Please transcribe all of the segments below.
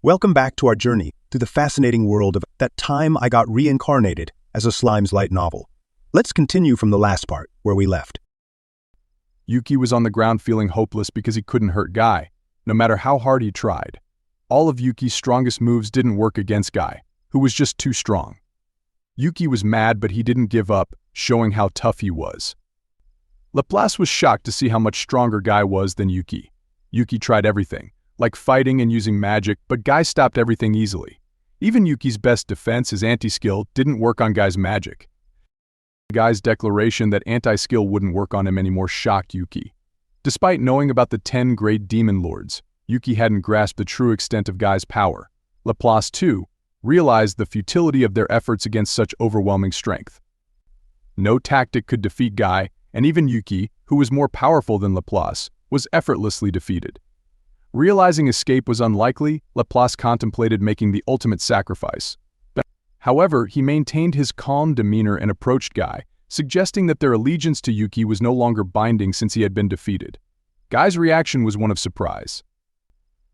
Welcome back to our journey through the fascinating world of That Time I Got Reincarnated as a Slime's Light Novel. Let's continue from the last part, where we left. Yuki was on the ground feeling hopeless because he couldn't hurt Guy, no matter how hard he tried. All of Yuki's strongest moves didn't work against Guy, who was just too strong. Yuki was mad, but he didn't give up, showing how tough he was. Laplace was shocked to see how much stronger Guy was than Yuki. Yuki tried everything, like fighting and using magic, but Guy stopped everything easily. Even Yuki's best defense, his anti-skill, didn't work on Guy's magic. Guy's declaration that anti-skill wouldn't work on him anymore shocked Yuki. Despite knowing about the 10 great demon lords, Yuki hadn't grasped the true extent of Guy's power. Laplace, too, realized the futility of their efforts against such overwhelming strength. No tactic could defeat Guy, and even Yuki, who was more powerful than Laplace, was effortlessly defeated. Realizing escape was unlikely, Laplace contemplated making the ultimate sacrifice. However, he maintained his calm demeanor and approached Guy, suggesting that their allegiance to Yuki was no longer binding since he had been defeated. Guy's reaction was one of surprise.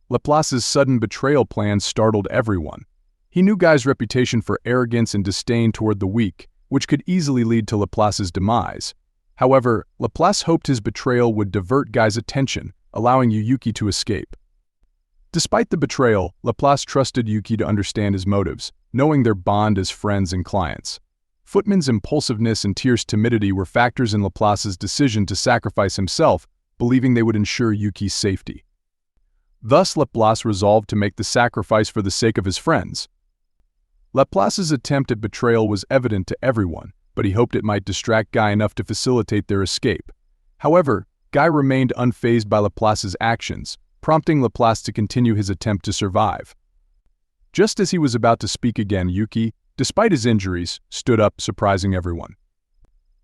Laplace's sudden betrayal plan startled everyone. He knew Guy's reputation for arrogance and disdain toward the weak, which could easily lead to Laplace's demise. However, Laplace hoped his betrayal would divert Guy's attention, allowing Yuki to escape. Despite the betrayal, Laplace trusted Yuki to understand his motives, knowing their bond as friends and clients. Footman's impulsiveness and Tyr's timidity were factors in Laplace's decision to sacrifice himself, believing they would ensure Yuki's safety. Thus, Laplace resolved to make the sacrifice for the sake of his friends. Laplace's attempt at betrayal was evident to everyone, but he hoped it might distract Guy enough to facilitate their escape. However, Guy remained unfazed by Laplace's actions, prompting Laplace to continue his attempt to survive. Just as he was about to speak again, Yuki, despite his injuries, stood up, surprising everyone.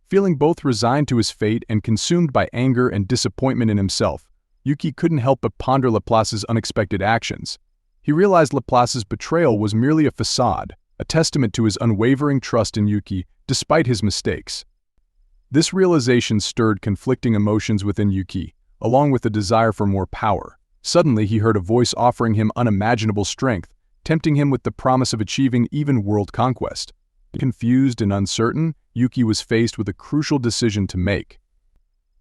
Feeling both resigned to his fate and consumed by anger and disappointment in himself, Yuki couldn't help but ponder Laplace's unexpected actions. He realized Laplace's betrayal was merely a facade, a testament to his unwavering trust in Yuki despite his mistakes. This realization stirred conflicting emotions within Yuki, along with a desire for more power. Suddenly, he heard a voice offering him unimaginable strength, tempting him with the promise of achieving even world conquest. Confused and uncertain, Yuki was faced with a crucial decision to make.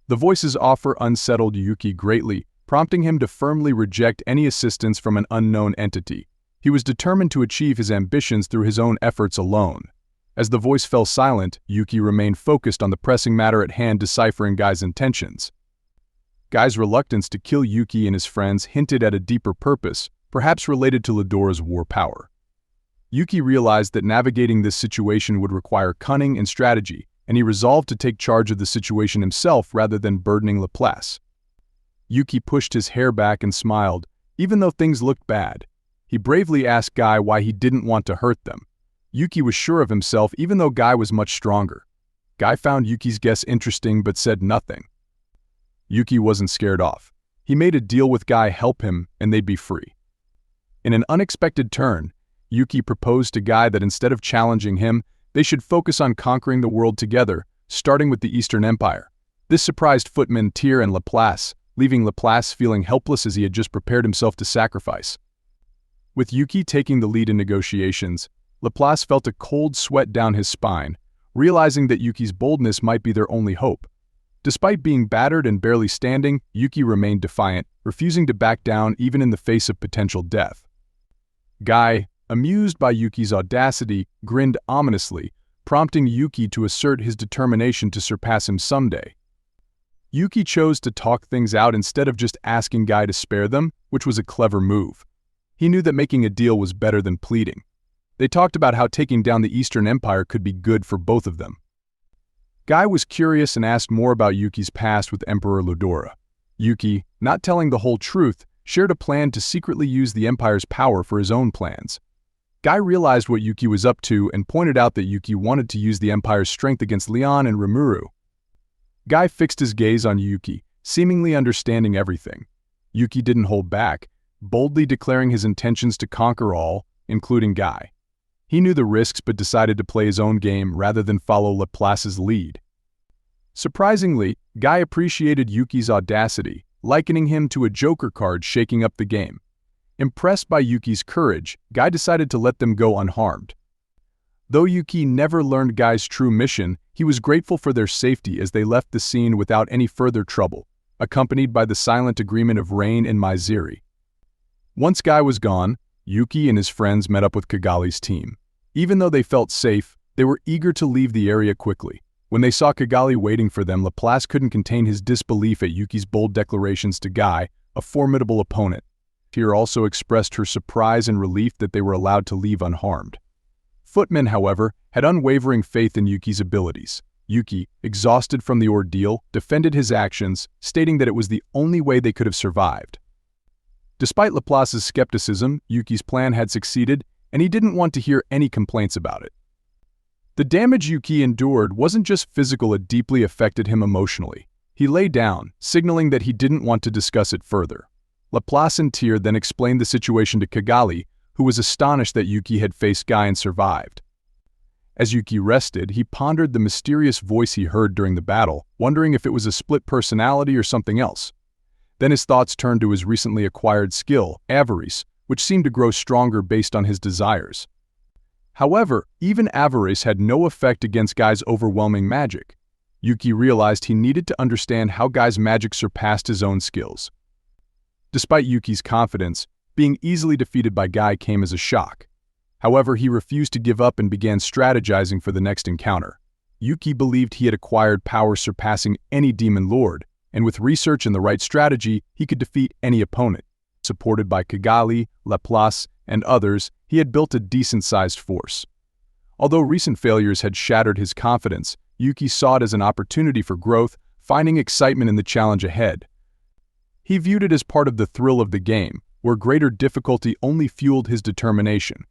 The voice's offer unsettled Yuki greatly, prompting him to firmly reject any assistance from an unknown entity. He was determined to achieve his ambitions through his own efforts alone. As the voice fell silent, Yuki remained focused on the pressing matter at hand, deciphering Guy's intentions. Guy's reluctance to kill Yuki and his friends hinted at a deeper purpose, perhaps related to Veldora's war power. Yuki realized that navigating this situation would require cunning and strategy, and he resolved to take charge of the situation himself rather than burdening Laplace. Yuki pushed his hair back and smiled, even though things looked bad. He bravely asked Guy why he didn't want to hurt them. Yuki was sure of himself even though Guy was much stronger. Guy found Yuki's guess interesting but said nothing. Yuki wasn't scared off. He made a deal with Guy help him and they'd be free. In an unexpected turn, Yuki proposed to Guy that instead of challenging him, they should focus on conquering the world together, starting with the Eastern Empire. This surprised Footman, Tyr, and Laplace, leaving Laplace feeling helpless as he had just prepared himself to sacrifice. With Yuki taking the lead in negotiations, Laplace felt a cold sweat down his spine, realizing that Yuki's boldness might be their only hope. Despite being battered and barely standing, Yuki remained defiant, refusing to back down even in the face of potential death. Guy, amused by Yuki's audacity, grinned ominously, prompting Yuki to assert his determination to surpass him someday. Yuki chose to talk things out instead of just asking Guy to spare them, which was a clever move. He knew that making a deal was better than pleading. They talked about how taking down the Eastern Empire could be good for both of them. Guy was curious and asked more about Yuki's past with Emperor Veldora. Yuki, not telling the whole truth, shared a plan to secretly use the Empire's power for his own plans. Guy realized what Yuki was up to and pointed out that Yuki wanted to use the Empire's strength against Leon and Rimuru. Guy fixed his gaze on Yuki, seemingly understanding everything. Yuki didn't hold back, boldly declaring his intentions to conquer all, including Guy. He knew the risks but decided to play his own game rather than follow Laplace's lead. Surprisingly, Guy appreciated Yuki's audacity, likening him to a joker card shaking up the game. Impressed by Yuki's courage, Guy decided to let them go unharmed. Though Yuki never learned Guy's true mission, he was grateful for their safety as they left the scene without any further trouble, accompanied by the silent agreement of Rain and Maiziri. Once Guy was gone, Yuki and his friends met up with Kigali's team. Even though they felt safe, they were eager to leave the area quickly. When they saw Kigali waiting for them, Laplace couldn't contain his disbelief at Yuki's bold declarations to Guy, a formidable opponent. Tear also expressed her surprise and relief that they were allowed to leave unharmed. Footman, however, had unwavering faith in Yuki's abilities. Yuki, exhausted from the ordeal, defended his actions, stating that it was the only way they could have survived. Despite Laplace's skepticism, Yuki's plan had succeeded, and he didn't want to hear any complaints about it. The damage Yuki endured wasn't just physical, it deeply affected him emotionally. He lay down, signaling that he didn't want to discuss it further. Laplace and Tyr then explained the situation to Kigali, who was astonished that Yuki had faced Guy and survived. As Yuki rested, he pondered the mysterious voice he heard during the battle, wondering if it was a split personality or something else. Then his thoughts turned to his recently acquired skill, avarice, which seemed to grow stronger based on his desires. However, even avarice had no effect against Guy's overwhelming magic. Yuki realized he needed to understand how Guy's magic surpassed his own skills. Despite Yuki's confidence, being easily defeated by Guy came as a shock. However, he refused to give up and began strategizing for the next encounter. Yuki believed he had acquired power surpassing any demon lord, and with research and the right strategy, he could defeat any opponent. Supported by Kigali, Laplace, and others, he had built a decent-sized force. Although recent failures had shattered his confidence, Yuki saw it as an opportunity for growth, finding excitement in the challenge ahead. He viewed it as part of the thrill of the game, where greater difficulty only fueled his determination.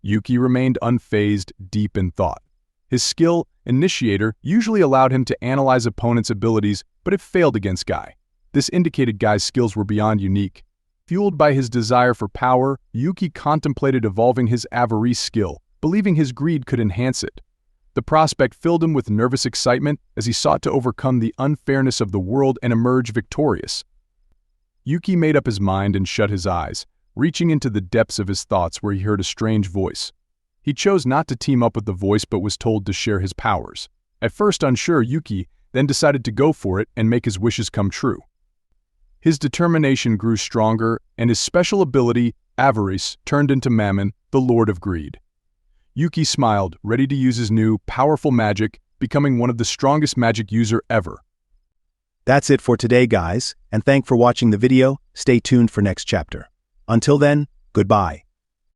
Yuki remained unfazed, deep in thought. His skill, Initiator, usually allowed him to analyze opponents' abilities, but it failed against Guy. This indicated Guy's skills were beyond unique. Fueled by his desire for power, Yuki contemplated evolving his avarice skill, believing his greed could enhance it. The prospect filled him with nervous excitement as he sought to overcome the unfairness of the world and emerge victorious. Yuki made up his mind and shut his eyes, reaching into the depths of his thoughts where he heard a strange voice. He chose not to team up with the voice but was told to share his powers. At first unsure, Yuki then decided to go for it and make his wishes come true. His determination grew stronger, and his special ability, Avarice, turned into Mammon, the Lord of Greed. Yuki smiled, ready to use his new, powerful magic, becoming one of the strongest magic user ever. That's it for today, guys, and thanks for watching the video. Stay tuned for next chapter. Until then, goodbye.